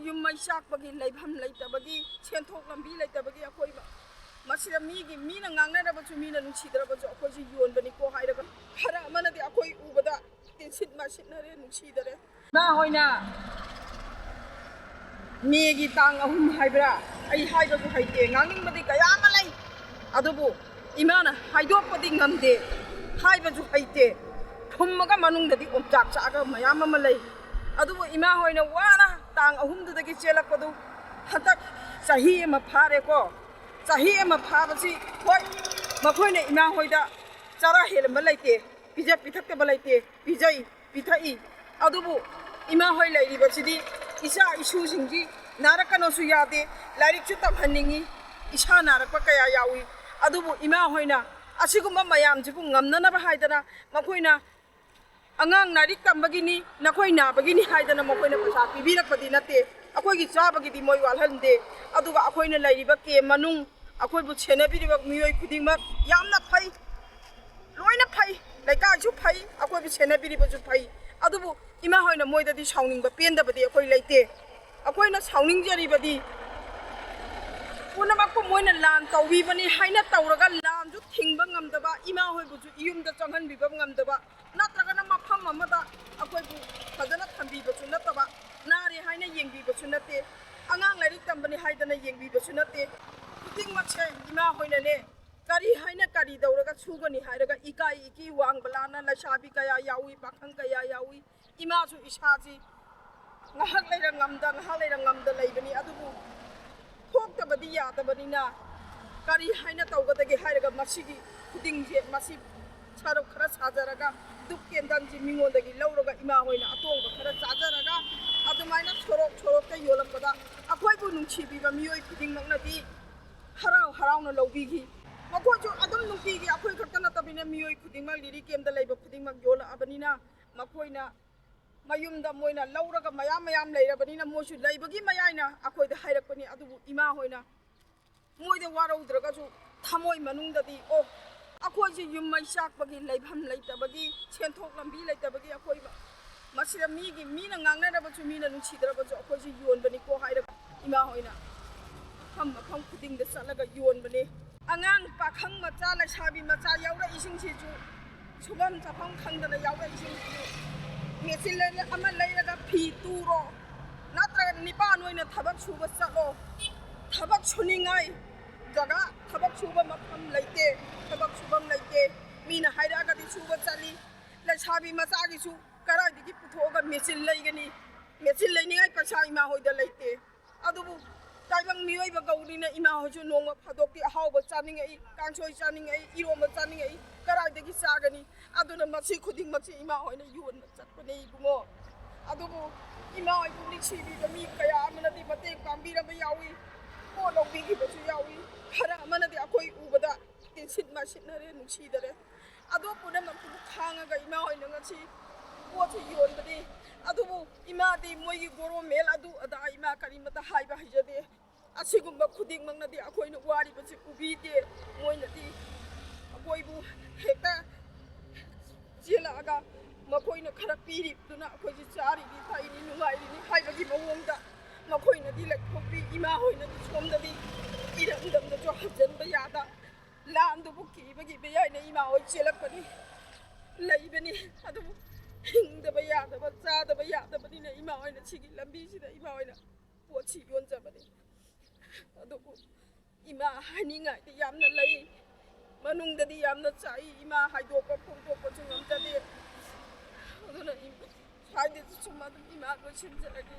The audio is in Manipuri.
yum mai sak bagi leibham leitabagi senthok lambi leitabagi akoi ba masira mi na ngangna da bachu mi na nungsi dara bachu akoi ji yon bani ko hairaga hara mana di akoi ubada tinsit masit na re nungsi dare na hoina megi tang ahum haibra ai haiba ko haite nganging badi kaya malai adubu imana haidok padi ngamde haiba ju haite thummaga manung dadi omchak chaga mayam malai adubu ima hoina wana tang ahum dagi chelak padu hatak sahi ma phare ko sahi ma phabasi hoi makhoi ima hoida chara hel malaite pija pithak balaite pijai pithai adubu ima hoi lairi basidi isa isu singji narakano su yade lairik chu tabhaningi isa narakpa kaya yawi adubu ima hoina asigumba mayam jibu ngamnana ba haidana makhoina angang narik tambagini nakoi nabagini haidana makoina pasa pibirakpadi nate akoigi chabagidi moi walhande aduga akoina lairiba ke manung akoibu chenabiriba miyoi khudingmak yamna phai loina phai laika ju phai akoibu chenabiriba ju phai adubu ima hoina moidadi sauningba pendabadi akoi leite akoina sauning jaribadi punamakko moina lan tawibani haina tawraga lan ju thingba ngamdaba ima hoibu ju iyumda changhan biba ngamdaba natragana mafam amada akoibu fadana thambibachu nataba nare haina yengbibachu nate angang lairik tambani haidana yengbibachu nate kuting mache ima hoina ne kari haina kari dauraga sugani hairaga ikai iki wang balana lasabi kaya yawi pakhang kaya yawi ima su isaji ngahak leira ngamda leibani adubu thoktabadi yadabani na kari haina tawgadagi hairaga masigi kudingje masi charo khara sajaraga duk kendanji mingodagi lauraga ima hoina atongba khara chajaraga adumaina chorok ta yolakpada akhoi nungsibiba miyoi khudingmaknadi harau na lobigi makoju adum nungtigi akhoi khaktana tabina miyoi khudingmak liri kemda leiba khudingmak yola abanina makoina mayumda moina lauraga mayam leirabanina mosu leibagi mayaina akhoi da hairakpani adubu ima hoina moida waraudraga ju thamoi manungdadi o akhoi ji yum mai sak bagi leibham leitabagi senthok lambi leitabagi akhoi ba masira mi na ngangna da bachu mi na nungsi dara bachu akhoi ji yon bani ko hairaga ima hoina kham khuding da salaga yon bani angang pakhang macha la sabi macha yaura ising si ju subam chapang khangdana yaura ising ju mesin le ama leiraga phi turo natraga nipan hoina thabak suba chalo thabak suningai jaga thabak suba mafam leite thabak subam leite mina hairaga di suba chali la sabi macha gi su karai digi puthoga mesin leigani mesin leiningai paisa ima hoida leite adubu taibang miyoi ba gaurina ima hoju nongma phadokti ahawba chaningai kangsoi chaningai iroma chaningai karai dagi chagani aduna masi khuding machi ima hoina yun chatpane bungo adubu ima hoi public sibi ba mi kaya amanadi mate pambira ba yawi ko lobbi gi bachu yawi hara amanadi akoi ubada tinsit masit na re nungsi dare adu puna mapu khanga ga ima hoina ngachi ko chu yon badi adubu ima di moi gi goro mel adu ada ima karimata haiba hijade asigumba khuding mangnadi akoina wari bachi ubide moinadi akoibu hekta jelaga makoina khara piri tuna akoi ji chari gi thaini nungai ni haibagi mawongda makoina di lek khopi ima hoina di somdadi iramdam da jo hajan ba yada landu buki bagi be yai na ima hoi chelak pani leibani adu hingda ba yada ba cha da ba yada bani na ima hoina chigi lambi sida ima hoina pochi yonja bani adu ima haninga di yamna lei manungdadi yamna chai ima haidokpa phongdokpa chu ngamjade aduna haide chuma ima go simjaragi